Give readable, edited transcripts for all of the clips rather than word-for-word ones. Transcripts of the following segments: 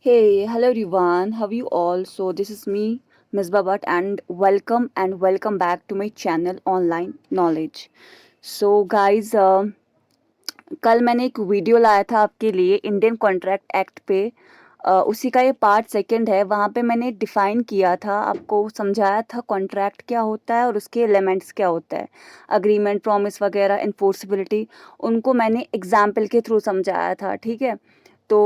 Hey, hello everyone. How are you all? So this is me, Ms. Babat, and welcome back to my channel Online Knowledge. So guys, कल मैंने एक video लाया था आपके लिए Indian contract act पे। उसी का ये पार्ट सेकंड है। वहाँ पे मैंने डिफाइन किया था, आपको समझाया था कॉन्ट्रैक्ट क्या होता है और उसके एलिमेंट्स क्या होता है, अग्रीमेंट, प्रॉमिस वगैरह, इन्फोर्सिबिलिटी। उनको मैंने एग्जाम्पल के थ्रू समझाया था, ठीक है। तो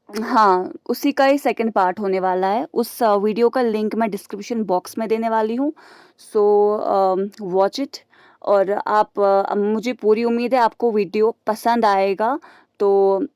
हाँ, उसी का ही सेकंड पार्ट होने वाला है। उस वीडियो का लिंक मैं डिस्क्रिप्शन बॉक्स में देने वाली हूँ। So watch it. और मुझे पूरी उम्मीद है आपको वीडियो पसंद आएगा। तो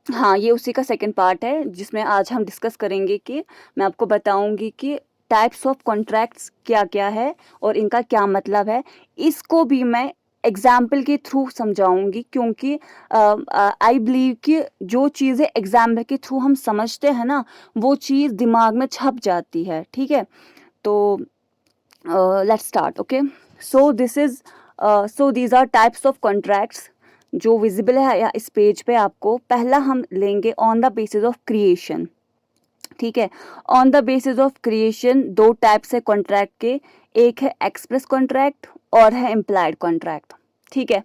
हाँ, ये उसी का सेकंड पार्ट है जिसमें आज हम डिस्कस करेंगे कि मैं आपको बताऊंगी कि टाइप्स ऑफ कॉन्ट्रैक्ट्स क्या-क्या है और इनका क्या मतलब है। इसको भी मैं एग्जाम्पल के थ्रू समझाऊंगी, क्योंकि आई बिलीव कि जो चीज़ें एग्जाम्पल के थ्रू हम समझते हैं ना, वो चीज़ दिमाग में छप जाती है, ठीक है। तो let's start, okay. So this is so these are types of contracts जो विजिबल है या इस पेज पे आपको। पहला हम लेंगे on the basis of creation, ठीक है। On the basis of creation दो टाइप्स है कॉन्ट्रैक्ट के, एक है एक्सप्रेस कॉन्ट्रैक्ट और है इम्प्लाइड कॉन्ट्रैक्ट, ठीक है।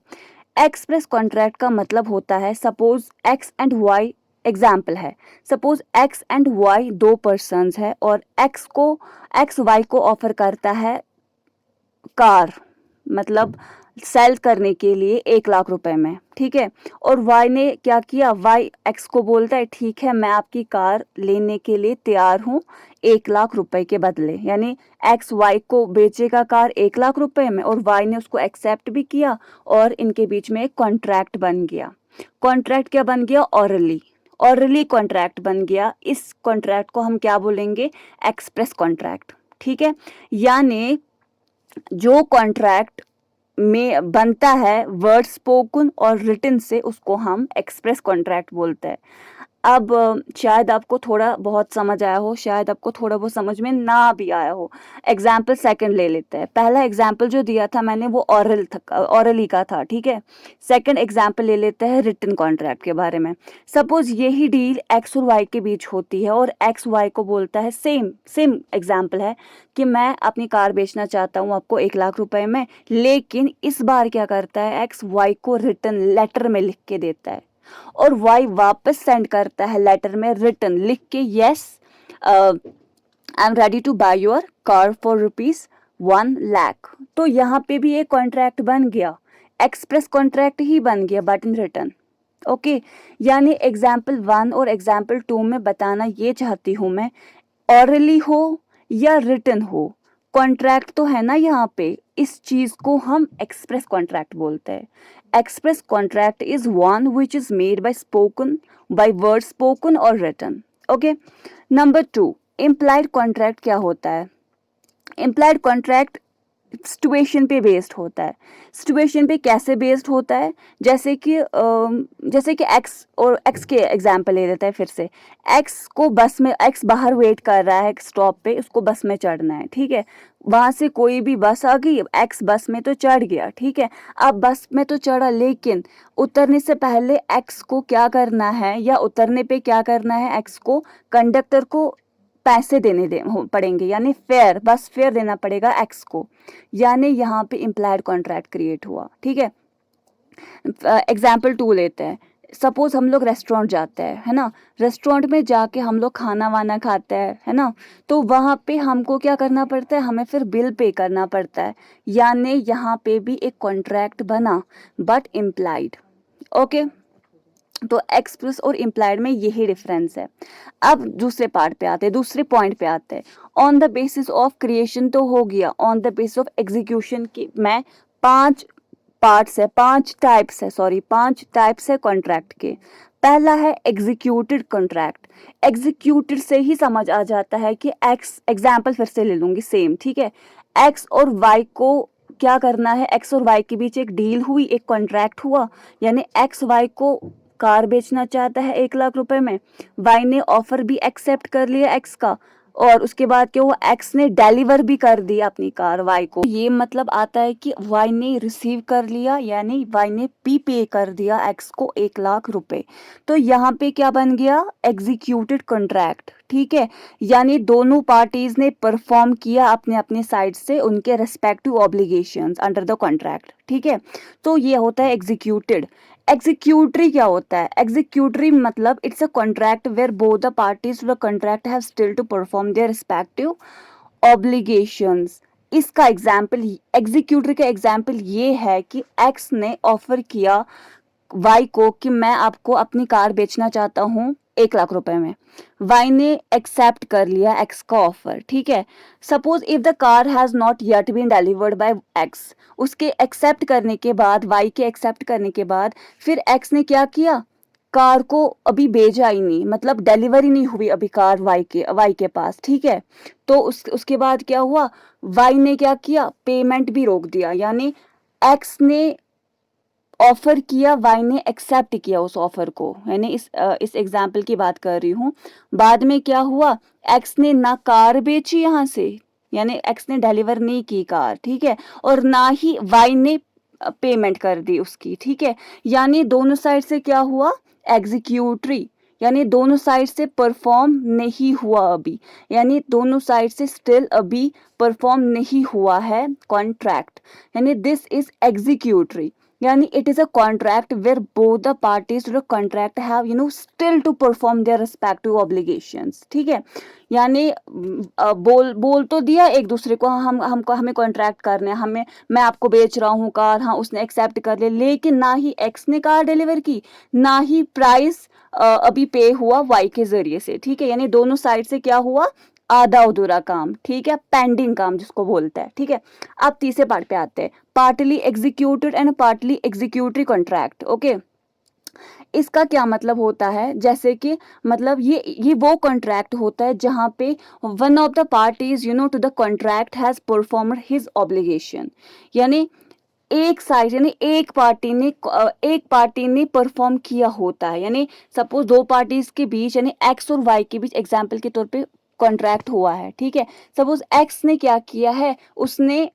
एक्सप्रेस कॉन्ट्रैक्ट का मतलब होता है, suppose X and Y example है। सपोज एक्स एंड वाई दो पर्सन्स है और एक्स वाई को ऑफर करता है कार, मतलब सेल करने के लिए 1 लाख रुपए में, ठीक है। और वाई ने क्या किया, वाई एक्स को बोलता है ठीक है मैं आपकी कार लेने के लिए तैयार हूँ 1 लाख रुपए के बदले। यानी एक्स वाई को बेचेगा कार 1 लाख रुपए में और वाई ने उसको एक्सेप्ट भी किया और इनके बीच में एक कॉन्ट्रैक्ट बन गया। कॉन्ट्रैक्ट क्या बन गया, ऑरली कॉन्ट्रैक्ट बन गया। इस कॉन्ट्रैक्ट को हम क्या बोलेंगे, एक्सप्रेस कॉन्ट्रैक्ट, ठीक है। यानी जो कॉन्ट्रैक्ट में बनता है वर्ड स्पोकन और रिटन से, उसको हम एक्सप्रेस कॉन्ट्रैक्ट बोलते हैं। अब शायद आपको थोड़ा बहुत समझ आया हो, शायद आपको थोड़ा बहुत समझ में ना भी आया हो। एग्जाम्पल सेकंड ले लेते हैं। पहला एग्जाम्पल जो दिया था मैंने वो ऑरली का था, ठीक है। सेकंड एग्जाम्पल ले लेते हैं रिटन कॉन्ट्रैक्ट के बारे में। सपोज यही डील एक्स और वाई के बीच होती है और एक्स वाई को बोलता है, सेम सेम एग्जाम्पल है कि मैं अपनी कार बेचना चाहता हूँ आपको 1 लाख रुपए में। लेकिन इस बार क्या करता है, एक्स वाई को रिटन लेटर में लिख के देता है और वाई वापस सेंड करता है लेटर में रिटन लिख के, yes I am ready to buy your car for ₹1 lakh. तो यहाँ पे भी एक कॉन्ट्रैक्ट बन गया, एक्सप्रेस कॉन्ट्रैक्ट ही बन गया बट इन रिटर्न, ओके। यानी एग्जाम्पल 1 और एग्जाम्पल 2 में बताना ये चाहती हूँ मैं, ऑरली हो या रिटन हो, कॉन्ट्रैक्ट तो है ना यहाँ पे। इस चीज को हम एक्सप्रेस कॉन्ट्रैक्ट बोलते हैं। Express contract is one which is made by word spoken और written, okay. Number 2, implied contract क्या होता है। इम्प्लाइड कॉन्ट्रैक्ट सिचुएशन पे बेस्ड होता है। सिचुएशन पे कैसे बेस्ड होता है, जैसे कि एक्स के एग्जांपल ले लेते हैं फिर से। एक्स बाहर वेट कर रहा है स्टॉप पे, उसको बस में चढ़ना है, ठीक है। वहां से कोई भी बस आ गई, एक्स बस में तो चढ़ गया, ठीक है। अब बस में तो चढ़ा, लेकिन उतरने से पहले एक्स को क्या करना है, या उतरने पे क्या करना है, एक्स को कंडक्टर को पैसे पड़ेंगे, यानी फेयर, बस फेयर देना पड़ेगा एक्स को। यानी यहाँ पे इम्प्लाइड कॉन्ट्रैक्ट क्रिएट हुआ, ठीक है। एग्जाम्पल 2 लेते हैं। सपोज हम लोग रेस्टोरेंट जाते हैं, है ना। रेस्टोरेंट में जाके हम लोग खाना वाना खाते हैं, है ना। तो वहाँ पे हमको क्या करना पड़ता है, हमें फिर बिल पे करना पड़ता है। यानी यहाँ पे भी एक कॉन्ट्रैक्ट बना बट इम्प्लाइड, ओके। तो एक्सप्रेस और इम्प्लाइड में यही डिफरेंस है। अब दूसरे पार्ट पे आते हैं, दूसरे पॉइंट पे आते हैं। On the basis of creation तो हो गया, on the basis of execution की मैं 5 टाइप्स है कॉन्ट्रैक्ट के। पहला है एग्जीक्यूटेड कॉन्ट्रैक्ट। एग्जीक्यूटेड से ही समझ आ जाता है कि एक्स, एग्जाम्पल फिर से ले लूंगी सेम, ठीक है। एक्स और वाई को क्या करना है, एक्स और वाई के बीच एक डील हुई, एक कॉन्ट्रैक्ट हुआ। यानी एक्स वाई को कार बेचना चाहता है 1 लाख रुपए में, वाई ने ऑफर भी एक्सेप्ट कर लिया एक्स का, और उसके बाद क्या हुआ, एक्स ने डिलीवर भी कर दिया अपनी कार वाई को। ये मतलब आता है कि वाई ने रिसीव कर लिया, यानी वाई ने पे कर दिया एक्स को 1 लाख रुपए। तो यहाँ पे क्या बन गया, एग्जीक्यूटेड कॉन्ट्रैक्ट। ठीक है, यानी दोनों पार्टीज ने परफॉर्म किया अपने अपने साइड से उनके respective obligations under the contract. ठीक है, तो ये होता है एग्जीक्यूटेड। एग्जीक्यूटरी क्या होता है, एग्जीक्यूटरी मतलब it's a contract where both the parties to the contract have still to perform their respective obligations. इसका एग्जाम्पल, एग्जीक्यूटरी का एग्जाम्पल ये है कि एक्स ने ऑफर किया वाई को कि मैं आपको अपनी कार बेचना चाहता हूँ 1 लाख रुपए में। वाई ने एक्सेप्ट कर लिया एक्स का ऑफर। ठीक है, suppose if the car has not yet been delivered by X, उसके एक्सेप्ट करने के बाद, वाई के एक्सेप्ट करने के बाद फिर एक्स ने क्या किया, कार को अभी भेजा ही नहीं, मतलब डिलीवरी नहीं हुई अभी कार वाई के पास। ठीक है, तो उसके बाद क्या हुआ, वाई ने क्या किया, पेमेंट भी रोक दिया, यानी एक्स ने ऑफर किया, वाई ने एक्सेप्ट किया उस ऑफर को, यानी इस एग्जाम्पल की बात कर रही हूँ। बाद में क्या हुआ, एक्स ने ना कार बेची यहाँ से, यानी एक्स ने डिलीवर नहीं की कार। ठीक है, और ना ही वाई ने पेमेंट कर दी उसकी। ठीक है, यानी दोनों साइड से क्या हुआ, एग्जीक्यूटरी, यानी दोनों साइड से परफॉर्म नहीं हुआ अभी, यानी दोनों साइड से स्टिल अभी परफॉर्म नहीं हुआ है कॉन्ट्रैक्ट, यानी this is executory. Yani it is a contract where both the parties to the contract have still to perform their respective obligations. ठीक है, यानी बोल तो दिया एक दूसरे को, हमको हमें कॉन्ट्रैक्ट करना है, हमें मैं आपको बेच रहा हूँ कार, हाँ उसने एक्सेप्ट कर लिया, लेकिन ना ही एक्स ने कार डिलीवर की, ना ही प्राइस अभी पे हुआ वाई के जरिए से। ठीक है, यानी दोनों साइड से क्या हुआ, आधा अधूरा काम। ठीक है, पेंडिंग काम जिसको बोलते हैं। ठीक है, अब तीसरे पार्ट पे आते हैं, partly executed and partly executory contract. Okay, इसका क्या मतलब होता है, जैसे कि मतलब ये वो कॉन्ट्रैक्ट होता है जहां पे one of the parties to the contract has performed his obligation, यानी एक साइड, यानी एक पार्टी ने परफॉर्म किया होता है, यानी सपोज दो पार्टीज के बीच, यानी एक्स और वाई के बीच एग्जाम्पल के तौर पे कॉन्ट्रैक्ट हुआ है। ठीक है, सपोज एक्स ने क्या किया है, उसने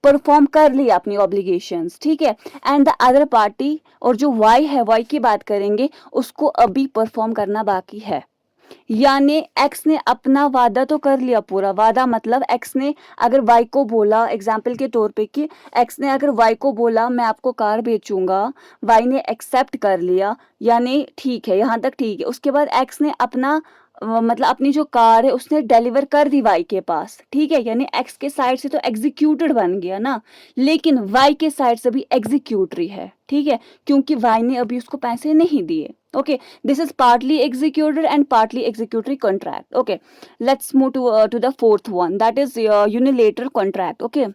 परफॉर्म कर लिया अपनी ऑब्लिगेशंस। ठीक है, एंड द अदर पार्टी, और जो वाई है, वाई की बात करेंगे, उसको अभी परफॉर्म करना बाकी है। यानी एक्स ने अपना वादा तो कर लिया पूरा, वादा मतलब एक्स ने अगर वाई को बोला, एग्जाम्पल के तौर पे कि एक्स ने अगर वाई को बोला मैं आपको कार बेचूंगा, वाई ने एक्सेप्ट कर लिया, यानी ठीक है, यहाँ तक ठीक है। उसके बाद एक्स ने अपना मतलब अपनी जो कार है उसने डिलीवर कर दी वाई के पास। ठीक है, यानी एक्स के साइड से तो एग्जीक्यूटेड बन गया ना, लेकिन वाई के साइड से भी एग्जीक्यूटरी है। ठीक है, क्योंकि वाई ने अभी उसको पैसे नहीं दिए। Okay, this is partly executed and partly executory contract. Okay, let's move to the fourth one, that is unilateral contract. Okay,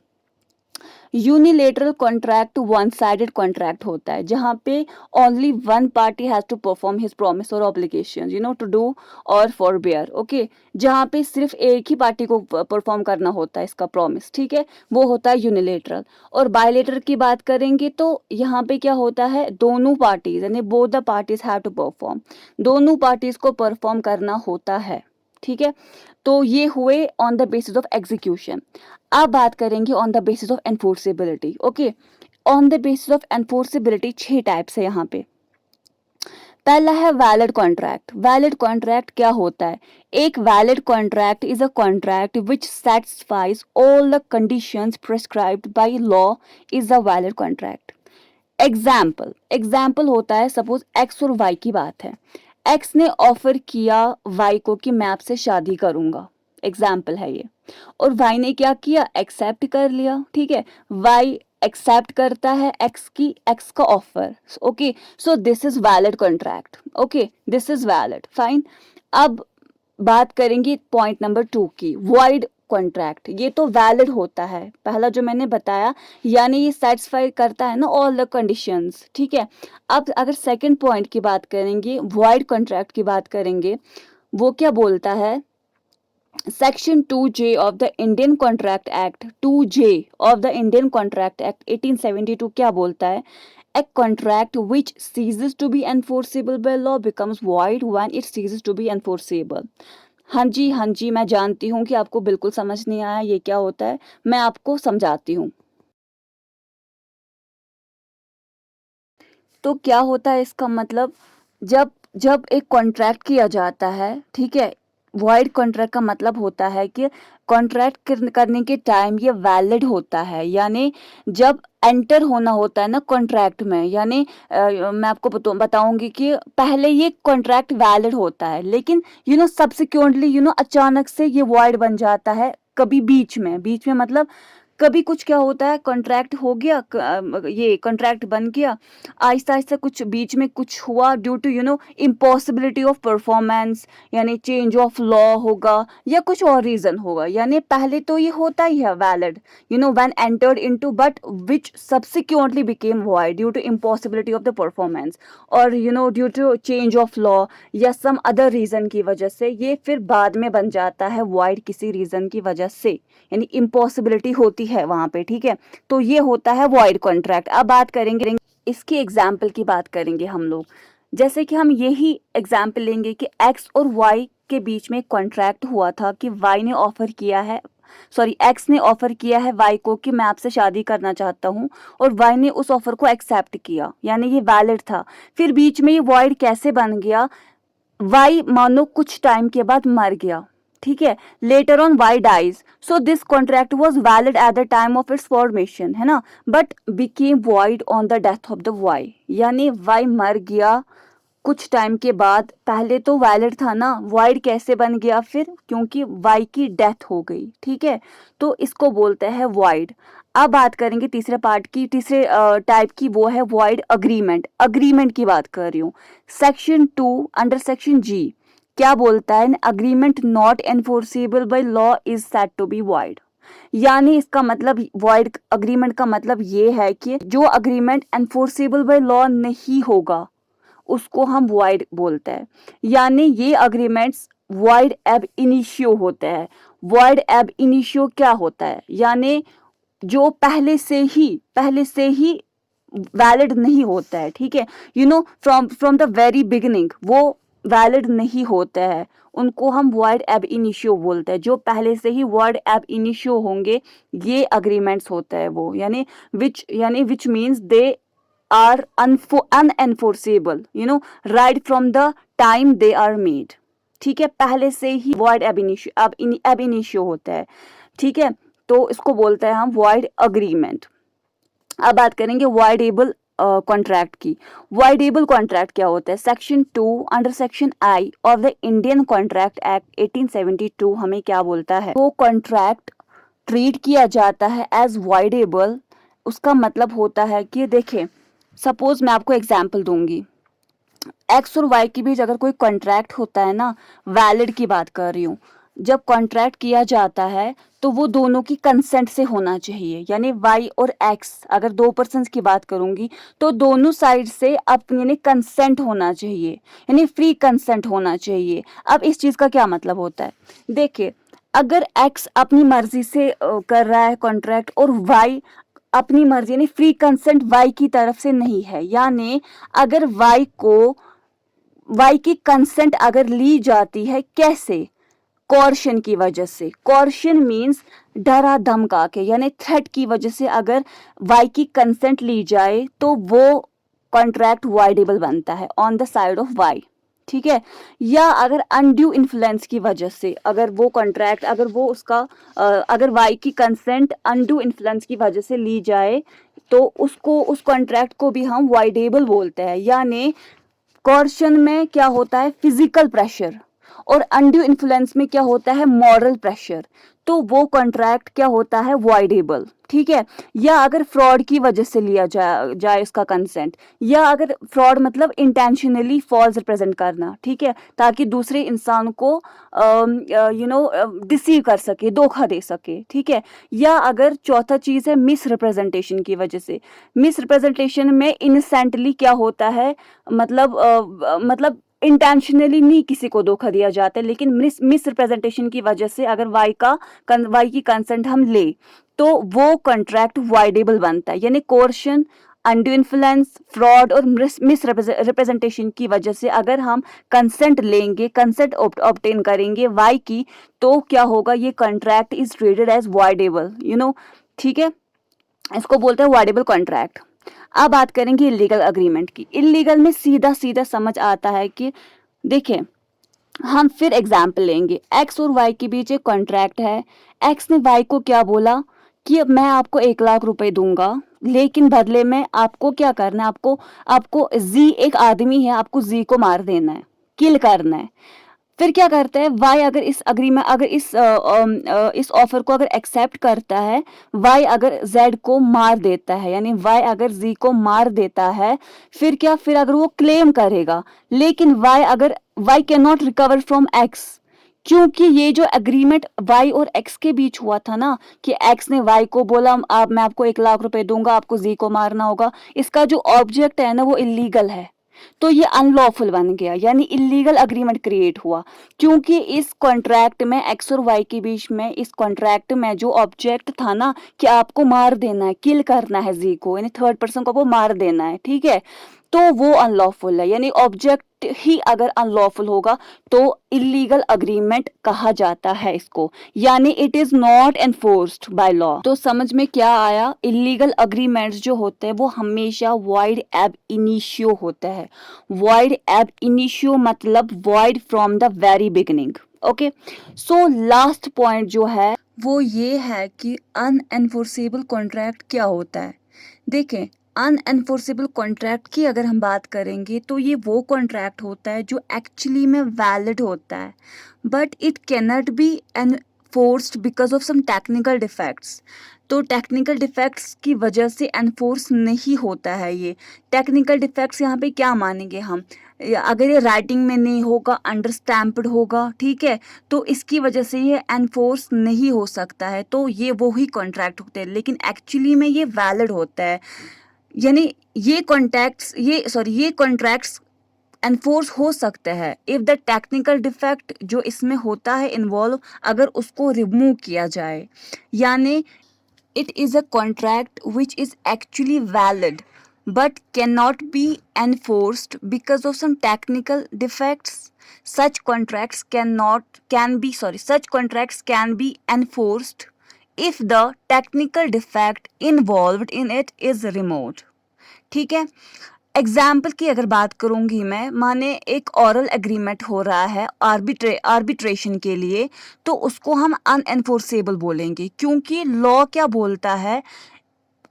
unilateral contract one sided contract होता है जहाँ पे only one party has to perform his promise और obligation to do और forbear. Okay, जहाँ पे सिर्फ एक ही पार्टी को परफॉर्म करना होता है इसका प्रॉमिस। ठीक है, वो होता है यूनिलेटरल। और बायलेटरल की बात करेंगे तो यहाँ पे क्या होता है, दोनों पार्टीज, यानी both the parties have to perform, दोनों पार्टीज को परफॉर्म करना होता है। ठीक है, तो ये हुए on the basis of execution. अब बात करेंगे on the basis of enforceability. Okay, on the basis of enforceability 6 types है यहाँ पे। पहला है वैलिड कॉन्ट्रैक्ट। वैलिड कॉन्ट्रैक्ट क्या होता है, एक valid contract is a contract which satisfies all the conditions prescribed bye law is a valid contract. Example होता है, सपोज एक्स और वाई की बात है, एक्स ने ऑफर किया वाई को कि मैं आपसे शादी करूंगा, एग्जाम्पल है ये, और वाई ने क्या किया, एक्सेप्ट कर लिया। ठीक है, वाई एक्सेप्ट करता है एक्स का offer. Okay, so this is valid contract. Okay, this is valid, fine. अब बात करेंगे पॉइंट नंबर 2 की, वॉइड कॉन्ट्रैक्ट। ये तो वैलिड होता है, पहला जो मैंने बताया, यानी ये सेटिस्फाई करता है ना ऑल द कंडीशंस। ठीक है, अब अगर सेकंड पॉइंट की बात करेंगे, वॉइड कॉन्ट्रैक्ट की बात करेंगे, वो क्या बोलता है, section 2J of the Indian contract act, 2J of the Indian contract act 1872 क्या बोलता है, A contract which ceases to be enforceable by law becomes void when it ceases to be enforceable. हाँ जी, मैं जानती हूँ कि आपको बिल्कुल समझ नहीं आया ये क्या होता है, मैं आपको समझाती हूँ। तो क्या होता है इसका मतलब, जब जब एक कॉन्ट्रैक्ट किया जाता है, ठीक है? वॉइड कॉन्ट्रैक्ट का मतलब होता है कि कॉन्ट्रैक्ट करने के टाइम ये वैलिड होता है, यानी जब एंटर होना होता है ना कॉन्ट्रैक्ट में, यानी मैं आपको बताऊंगी कि पहले ये कॉन्ट्रैक्ट वैलिड होता है, लेकिन सब्सिक्वेंटली अचानक से ये वॉइड बन जाता है, कभी बीच में मतलब कभी कुछ क्या होता है, कॉन्ट्रैक्ट हो गया, ये कॉन्ट्रैक्ट बन गया, आहिस्ता आहिस्ता कुछ बीच में कुछ हुआ, due to impossibility of performance, यानी चेंज ऑफ लॉ होगा या कुछ और रीजन होगा, यानी पहले तो ये होता ही है valid, when entered into, but which subsequently became void due to impossibility of the performance, और due to change of law या सम अदर रीजन की वजह से ये फिर बाद में बन जाता है वॉइड, किसी रीजन की वजह से, यानी इम्पॉसिबिलिटी होती है वहां पे, ठीक है? तो ये होता है वॉइड कॉन्ट्रैक्ट। अब बात करेंगे इसकी एग्जाम्पल की, बात करेंगे हम लोग। जैसे कि हम यही एग्जाम्पल लेंगे कि एक्स और वाई के बीच में कॉन्ट्रैक्ट हुआ था कि वाई ने ऑफर किया है, सॉरी एक्स ने ऑफर किया है वाई को कि मैं आपसे शादी करना चाहता हूँ, और वाई ने उस ऑफर को एक्सेप्ट किया, यानी ये वैलिड था। फिर बीच में ये वॉइड कैसे बन गया, वाई मानो कुछ टाइम के बाद मर गया, ठीक है? Later on Y dies, so this contract was valid at the time of its formation, है ना, but became void on the death of the Y, यानी वाई मर गया कुछ टाइम के बाद, पहले तो वैलिड था ना, वॉइड कैसे बन गया फिर, क्योंकि वाई की डेथ हो गई, ठीक है? तो इसको बोलते हैं वॉइड। अब बात करेंगे तीसरे पार्ट की, तीसरे टाइप की, वो है वॉइड अग्रीमेंट। अग्रीमेंट की बात कर रही हूँ। सेक्शन 2 अंडर सेक्शन जी क्या बोलता है, agreement not enforceable by law is said to be void, यानी इसका मतलब, वॉइड अग्रीमेंट का मतलब ये है कि जो अग्रीमेंट एनफोर्सेबल बाय लॉ नहीं होगा उसको हम वॉइड बोलते हैं, यानी ये अग्रीमेंट्स वॉइड एब इनिशियो होते हैं। वॉइड एब इनिशियो क्या होता है, यानी जो पहले से ही वैलिड नहीं होता है, ठीक है? From from the very beginning वो वैलिड नहीं होता है, उनको हम वॉइड एब इनिशियो बोलते हैं। जो पहले से ही वॉइड एब इनिशियो होंगे, ये अग्रीमेंट्स होता है वो, यानी which means they are unenforceable, right from the time they are made, ठीक है? पहले से ही void ab initio होता है, ठीक है? तो इसको बोलते हैं हम void agreement। अब बात करेंगे voidable कॉन्ट्रैक्ट की। voidable कॉन्ट्रैक्ट क्या होता है? Section 2 under section I of the Indian contract act 1872 हमें क्या बोलता है, वो कॉन्ट्रैक्ट ट्रीट किया जाता है एज voidable। उसका मतलब होता है कि देखें, सपोज मैं आपको एग्जाम्पल दूंगी, एक्स और वाई के बीच अगर कोई कॉन्ट्रैक्ट होता है ना, वैलिड की बात कर रही हूँ, जब कॉन्ट्रैक्ट किया जाता है तो वो दोनों की कंसेंट से होना चाहिए, यानी वाई और एक्स, अगर दो पर्सन की बात करूंगी तो दोनों साइड से अपने यानी कंसेंट होना चाहिए, यानी फ्री कंसेंट होना चाहिए। अब इस चीज का क्या मतलब होता है, देखिए, अगर एक्स अपनी मर्जी से कर रहा है कॉन्ट्रैक्ट, और वाई अपनी मर्जी यानी फ्री कंसेंट वाई की तरफ से नहीं है, यानी अगर वाई की कंसेंट अगर ली जाती है, कैसे? कॉर्शन की वजह से। कॉर्शन मीन्स डरा धमका के, यानी थ्रेट की वजह से अगर वाई की कंसेंट ली जाए तो वो कॉन्ट्रैक्ट वाइडेबल बनता है on the side of Y, ठीक है? या अगर अनड्यू इन्फ्लुएंस की वजह से, अगर वो कॉन्ट्रैक्ट, अगर वो उसका अगर वाई की कंसेंट अनड्यू इन्फ्लुएंस की वजह से ली जाए तो उसको, उस कॉन्ट्रैक्ट को भी हम वाइडेबल बोलते हैं। यानी कॉर्शन में क्या होता है, फिजिकल प्रेशर, और अनड्यू इन्फ्लुएंस में क्या होता है, मॉरल प्रेशर, तो वो कॉन्ट्रैक्ट क्या होता है, वॉइडेबल, ठीक है? या अगर फ्रॉड की वजह से लिया जाए उसका कंसेंट, या अगर फ्रॉड मतलब इंटेंशनली फॉल्स रिप्रेजेंट करना, ठीक है, ताकि दूसरे इंसान को डिसीव कर सके, धोखा दे सके, ठीक है? या अगर चौथा चीज है मिस रिप्रेजेंटेशन की वजह से। मिस रिप्रेजेंटेशन में इनसेंटली क्या होता है, मतलब इंटेंशनली नहीं किसी को धोखा दिया जाता है, लेकिन मिस रिप्रेजेंटेशन की वजह से अगर वाई की कंसेंट हम ले तो वो कॉन्ट्रैक्ट वाइडेबल बनता है, यानी कोर्शन अनडू इन्फ्लुएंस, फ्रॉड और मिस रिप्रेजेंटेशन की वजह से अगर हम कंसेंट लेंगे, कंसेंट ऑब्टेन करेंगे वाई की, तो क्या होगा, ये contract is treated as voidable, ठीक है, इसको बोलते हैं वॉइडेबल कॉन्ट्रैक्ट। अब बात करेंगे इलीगल अग्रीमेंट की। इलीगल में सीधा सीधा समझ आता है कि देखिए, हम फिर एग्जाम्पल लेंगे, एक्स और वाई के बीच एक कॉन्ट्रैक्ट है। एक्स ने वाई को क्या बोला कि मैं आपको 1 लाख रुपए दूंगा, लेकिन बदले में आपको क्या करना है, आपको आपको जी, एक आदमी है, आपको जी को मार देना है, किल करना है। फिर क्या करता है वाई, अगर इस अग्रीमेंट, अगर इस ऑफर को अगर एक्सेप्ट करता है, वाई अगर जेड को मार देता है, यानी वाई अगर जी को मार देता है, फिर क्या, फिर अगर वो क्लेम करेगा, लेकिन Y can not recover from X, क्योंकि ये जो एग्रीमेंट वाई और एक्स के बीच हुआ था ना, कि एक्स ने वाई को बोला आप, मैं आपको 1 लाख रुपए दूंगा, आपको जी को मारना होगा, इसका जो ऑब्जेक्ट है ना वो इलीगल है, तो ये अनलॉफुल बन गया, यानी इलीगल अग्रीमेंट क्रिएट हुआ, क्योंकि इस कॉन्ट्रैक्ट में एक्स और वाई के बीच में, इस कॉन्ट्रैक्ट में जो ऑब्जेक्ट था ना कि आपको मार देना है, किल करना है जी को, यानी थर्ड पर्सन को वो मार देना है, ठीक है, तो वो अनलॉफुल है, यानी ऑब्जेक्ट ही अगर अनलॉफुल होगा तो इलीगल अग्रीमेंट कहा जाता है इसको, यानी it is not enforced by law. तो समझ में क्या आया, इलीगल अग्रीमेंट्स जो होते हैं वो हमेशा वॉइड एब इनिशियो होता है। वॉइड एब इनिशियो मतलब void from the very beginning. Okay, so last point जो है वो ये है कि अनएनफोर्सेबल कॉन्ट्रैक्ट क्या होता है। देखें, अनएनफोर्सेबल कॉन्ट्रैक्ट की अगर हम बात करेंगे तो ये वो कॉन्ट्रैक्ट होता है जो एक्चुअली में वैलिड होता है, but it cannot be enforced because of some technical defects. तो टेक्निकल डिफेक्ट्स की वजह से एनफोर्स नहीं होता है ये। टेक्निकल डिफेक्ट्स यहाँ पे क्या मानेंगे हम, अगर ये राइटिंग में नहीं होगा, अंडरस्टैम्प्ड होगा, ठीक है, तो इसकी वजह से ये एनफोर्स नहीं हो सकता है, तो ये वो ही कॉन्ट्रैक्ट होते हैं, लेकिन एक्चुअली में ये वैलिड होता है, यानी ये कॉन्ट्रैक्ट्स एनफोर्स हो सकते हैं इफ द टेक्निकल डिफेक्ट जो इसमें होता है इन्वॉल्व, अगर उसको रिमूव किया जाए, यानी it is a contract which is actually valid but cannot be enforced because of some technical defects. Such contracts can be enforced if the technical defect involved in it is removed. ठीक है, example की अगर बात करूंगी मैं, माने एक ऑरल agreement हो रहा है आर्बिट्रेशन के लिए, तो उसको हम अनएनफोर्सेबल बोलेंगे, क्योंकि लॉ क्या बोलता है,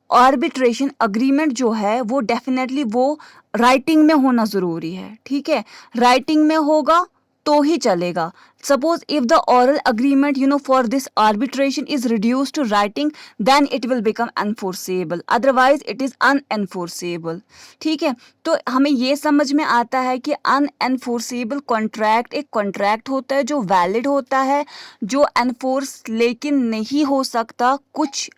आर्बिट्रेशन अग्रीमेंट जो है वो डेफिनेटली वो राइटिंग में होना जरूरी है, ठीक है, राइटिंग में होगा तो ही चलेगा। Suppose if the oral agreement for this arbitration is reduce to writing, then it will become enforceable, otherwise it is unenforceable, ठीक है। तो हमें ये समझ में आता है कि अनएनफोर्सेबल कॉन्ट्रैक्ट एक कॉन्ट्रैक्ट होता है जो वैलिड होता है, जो एनफोर्स लेकिन नहीं हो सकता कुछ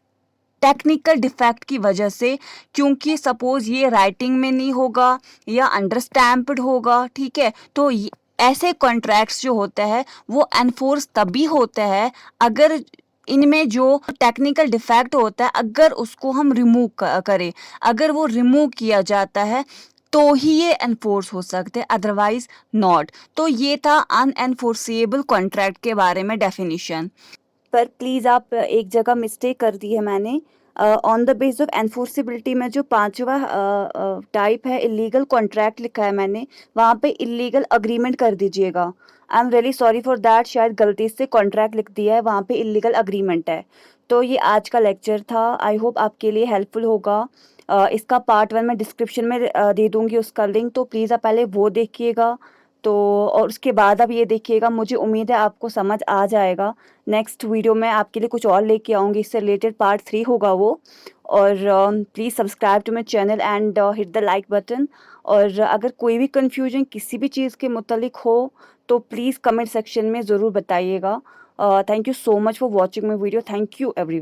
टेक्निकल डिफेक्ट की वजह से, क्योंकि सपोज ये राइटिंग में नहीं होगा या अंडरस्टैम्प्ड होगा, ठीक है, तो ऐसे कॉन्ट्रैक्ट्स जो होते हैं वो एनफोर्स तभी होते हैं अगर इनमें जो टेक्निकल डिफेक्ट होता है अगर उसको हम रिमूव करें, अगर वो रिमूव किया जाता है तो ही ये एनफोर्स हो सकते हैं, अदरवाइज नॉट। तो ये था अनएनफोर्सेबल कॉन्ट्रैक्ट के बारे में डेफिनेशन। पर प्लीज़ आप एक जगह मिस्टेक कर दी है मैंने, on the base of enforceability में जो पांचवा टाइप है इलीगल कॉन्ट्रैक्ट लिखा है मैंने, वहाँ पे इलीगल अग्रीमेंट कर दीजिएगा। I am really sorry for that, शायद गलती से कॉन्ट्रैक्ट लिख दिया है, वहाँ पे इलीगल अग्रीमेंट है। तो ये आज का लेक्चर था, आई होप आपके लिए हेल्पफुल होगा। इसका पार्ट 1 मैं डिस्क्रिप्शन में दे दूँगी उसका लिंक, तो प्लीज़ आप पहले वो देखिएगा। तो और उसके बाद आप ये देखिएगा, मुझे उम्मीद है आपको समझ आ जाएगा। नेक्स्ट वीडियो में आपके लिए कुछ और लेके आऊँगी, इससे रिलेटेड पार्ट 3 होगा वो। और please subscribe to my channel and hit the like button. और अगर कोई भी कन्फ्यूजन किसी भी चीज़ के मुतालिक हो तो प्लीज़ कमेंट सेक्शन में ज़रूर बताइएगा। Thank you so much for watching my video. Thank you everyone.